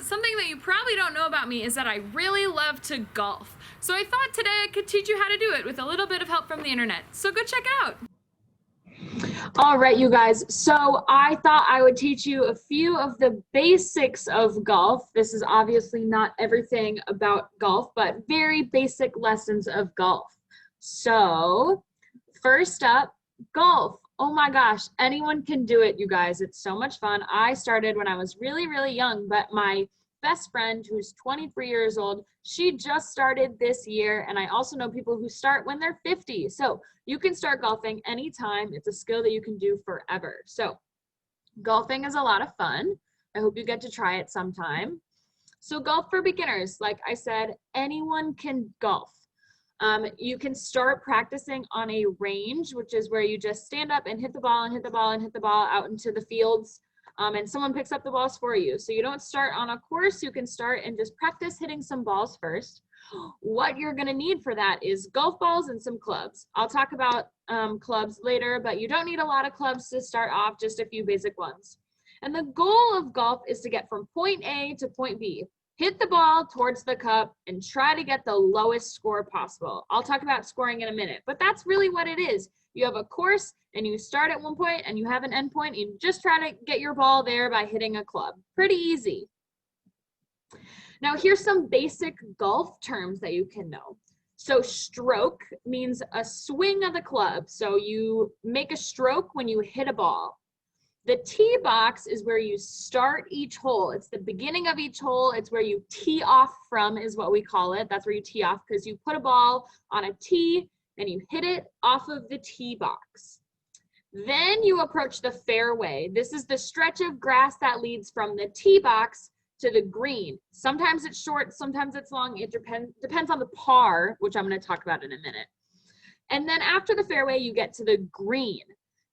something that you probably don't know about me is that I really love to golf. So I thought today I could teach you how to do it with a little bit of help from the internet. So go check it out. All right, you guys. So I thought I would teach you a few of the basics of golf. This is obviously not everything about golf, but very basic lessons of golf. So first up, golf. Oh my gosh, anyone can do it, you guys. It's so much fun. I started when I was really, really young, but my best friend, who's 23 years old, she just started this year. And I also know people who start when they're 50. So you can start golfing anytime. It's a skill that you can do forever. So golfing is a lot of fun. I hope you get to try it sometime. So golf for beginners, like I said, anyone can golf. You can start practicing on a range, which is where you just stand up and hit the ball and hit the ball and hit the ball out into the fields, and someone picks up the balls for you. So you don't start on a course. You can start and just practice hitting some balls first. What you're going to need for that is golf balls and some clubs. I'll talk about clubs later, but you don't need a lot of clubs to start off, just a few basic ones. And the goal of golf is to get from point A to point B. Hit the ball towards the cup and try to get the lowest score possible. I'll talk about scoring in a minute, but that's really what it is. You have a course and you start at one point and you have an end point and you just try to get your ball there by hitting a club. Pretty easy. Now here's some basic golf terms that you can know. So stroke means a swing of the club. So you make a stroke when you hit a ball. The tee box is where you start each hole. It's the beginning of each hole. It's where you tee off from, is what we call it. That's where you tee off, because you put a ball on a tee and you hit it off of the tee box. Then you approach the fairway. This is the stretch of grass that leads from the tee box to the green. Sometimes it's short, sometimes it's long. It depends on the par, which I'm going to talk about in a minute. And then after the fairway, you get to the green.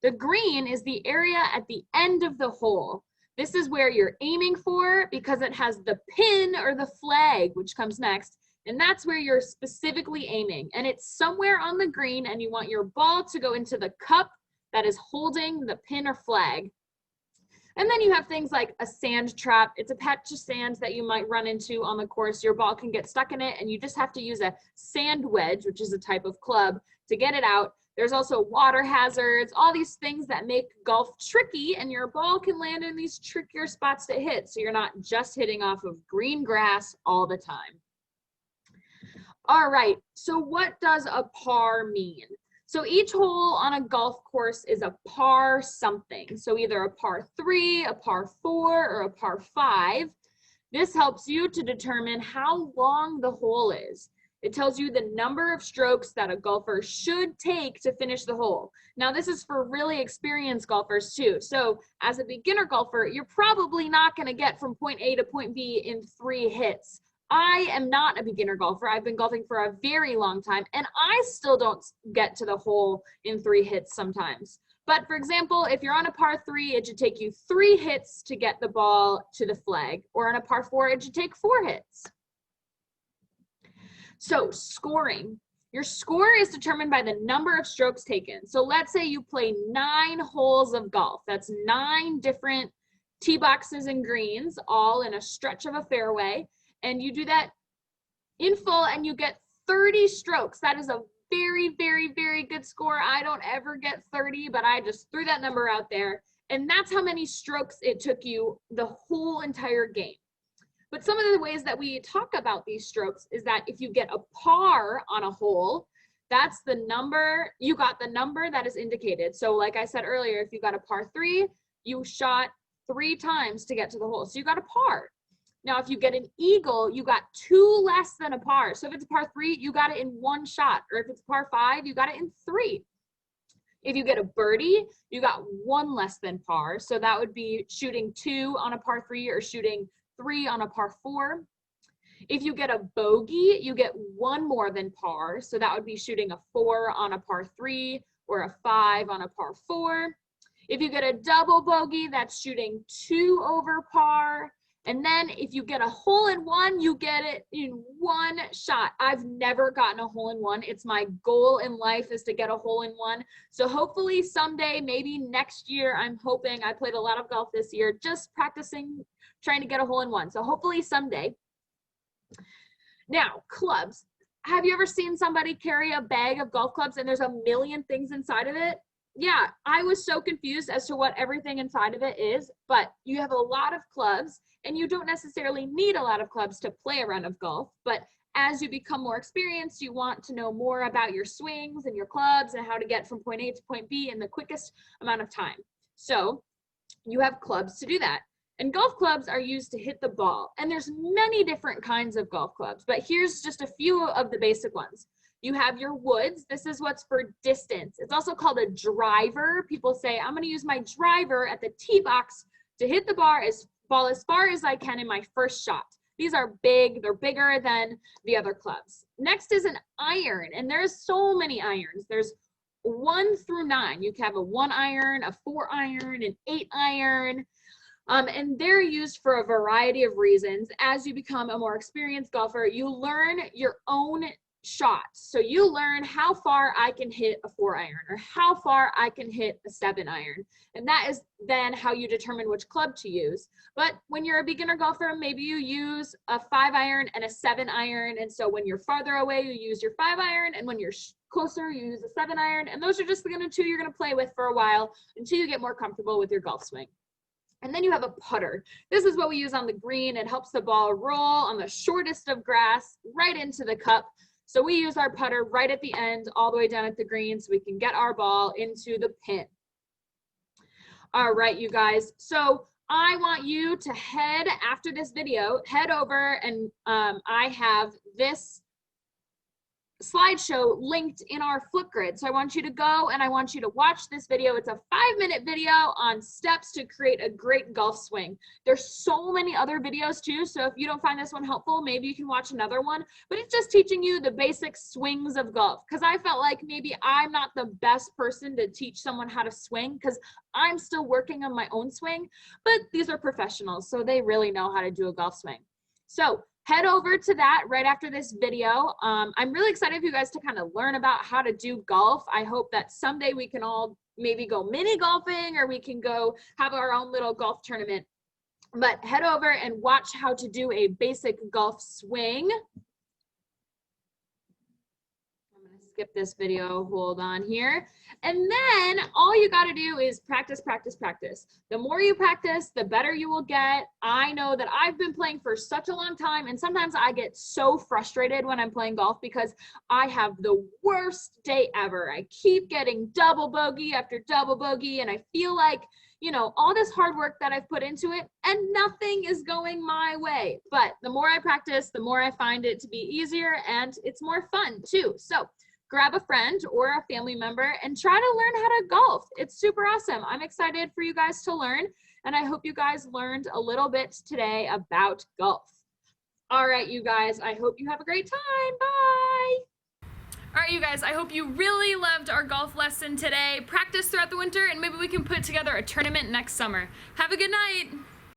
The green is the area at the end of the hole. This is where you're aiming for because it has the pin or the flag, which comes next, and that's where you're specifically aiming. And it's somewhere on the green, and you want your ball to go into the cup that is holding the pin or flag. And then you have things like a sand trap. It's a patch of sand that you might run into on the course. Your ball can get stuck in it, and you just have to use a sand wedge, which is a type of club, to get it out. There's also water hazards, all these things that make golf tricky, and your ball can land in these trickier spots to hit, so you're not just hitting off of green grass all the time. All right, so what does a par mean? So each hole on a golf course is a par something. So either a par 3, a par 4, or a par 5. This helps you to determine how long the hole is. It tells you the number of strokes that a golfer should take to finish the hole. Now, this is for really experienced golfers too. So as a beginner golfer, you're probably not going to get from point A to point B in 3 hits. I am not a beginner golfer. I've been golfing for a very long time, and I still don't get to the hole in 3 hits sometimes. But for example, if you're on a par 3, it should take you 3 hits to get the ball to the flag, or on a par 4, it should take 4 hits. So scoring, your score is determined by the number of strokes taken. So let's say you play 9 holes of golf. That's 9 different tee boxes and greens, all in a stretch of a fairway. And you do that in full and you get 30 strokes. That is a very, very, very good score. I don't ever get 30, but I just threw that number out there. And that's how many strokes it took you the whole entire game. But some of the ways that we talk about these strokes is that if you get a par on a hole, that's the number, you got the number that is indicated. So like I said earlier, if you got a par 3, you shot 3 times to get to the hole. So you got a par. Now, if you get an eagle, you got 2 less than a par. So if it's a par 3, you got it in 1 shot. Or if it's a par 5, you got it in 3. If you get a birdie, you got 1 less than par. So that would be shooting 2 on a par 3 or shooting 3 on a par 4. If you get a bogey, you get 1 more than par. So that would be shooting a 4 on a par 3 or a 5 on a par 4. If you get a double bogey, that's shooting 2 over par. And then if you get a hole in one, you get it in one shot. I've never gotten a hole in one. It's my goal in life is to get a hole in one. So hopefully someday, maybe next year, I'm hoping. I played a lot of golf this year, just practicing, trying to get a hole in one. So hopefully someday. Now, clubs. Have you ever seen somebody carry a bag of golf clubs and there's a million things inside of it? Yeah, I was so confused as to what everything inside of it is, but you have a lot of clubs and you don't necessarily need a lot of clubs to play a round of golf, but as you become more experienced, you want to know more about your swings and your clubs and how to get from point A to point B in the quickest amount of time. So you have clubs to do that. And golf clubs are used to hit the ball. And there's many different kinds of golf clubs, but here's just a few of the basic ones. You have your woods. This is what's for distance. It's also called a driver. People say, I'm going to use my driver at the tee box to hit the ball as far as I can in my first shot. These are big. They're bigger than the other clubs. Next is an iron, and there's so many irons. There's 1 through 9. You can have a 1 iron, a 4 iron, an 8 iron. And they're used for a variety of reasons. As you become a more experienced golfer, you learn your own shots. So you learn how far I can hit a 4 iron or how far I can hit a 7 iron. And that is then how you determine which club to use. But when you're a beginner golfer, maybe you use a 5 iron and a 7 iron. And so when you're farther away, you use your 5 iron. And when you're closer, you use a 7 iron. And those are just the two you're going to play with for a while until you get more comfortable with your golf swing. And then you have a putter. This is what we use on the green. It helps the ball roll on the shortest of grass right into the cup. So we use our putter right at the end, all the way down at the green, so we can get our ball into the pin. All right, you guys. So I want you to after this video, head over and I have this slideshow linked in our Flipgrid. So I want you to go and I want you to watch this video. It's a 5-minute video on steps to create a great golf swing. There's so many other videos too. So if you don't find this one helpful, maybe you can watch another one, but it's just teaching you the basic swings of golf. Cause I felt like maybe I'm not the best person to teach someone how to swing because I'm still working on my own swing, but these are professionals. So they really know how to do a golf swing. So head over to that right after this video. I'm really excited for you guys to kind of learn about how to do golf. I hope that someday we can all maybe go mini golfing or we can go have our own little golf tournament. But head over and watch how to do a basic golf swing. I'm going to skip this video. Hold on here. And then all you got to do is practice, practice, practice. The more you practice, the better you will get. I know that I've been playing for such a long time, and sometimes I get so frustrated when I'm playing golf because I have the worst day ever. I keep getting double bogey after double bogey, and I feel like, you know, all this hard work that I've put into it and nothing is going my way. But the more I practice, the more I find it to be easier and it's more fun too. So grab a friend or a family member and try to learn how to golf. It's super awesome. I'm excited for you guys to learn, and I hope you guys learned a little bit today about golf. All right, you guys, I hope you have a great time. Bye. All right, you guys, I hope you really loved our golf lesson today. Practice throughout the winter, and maybe we can put together a tournament next summer. Have a good night.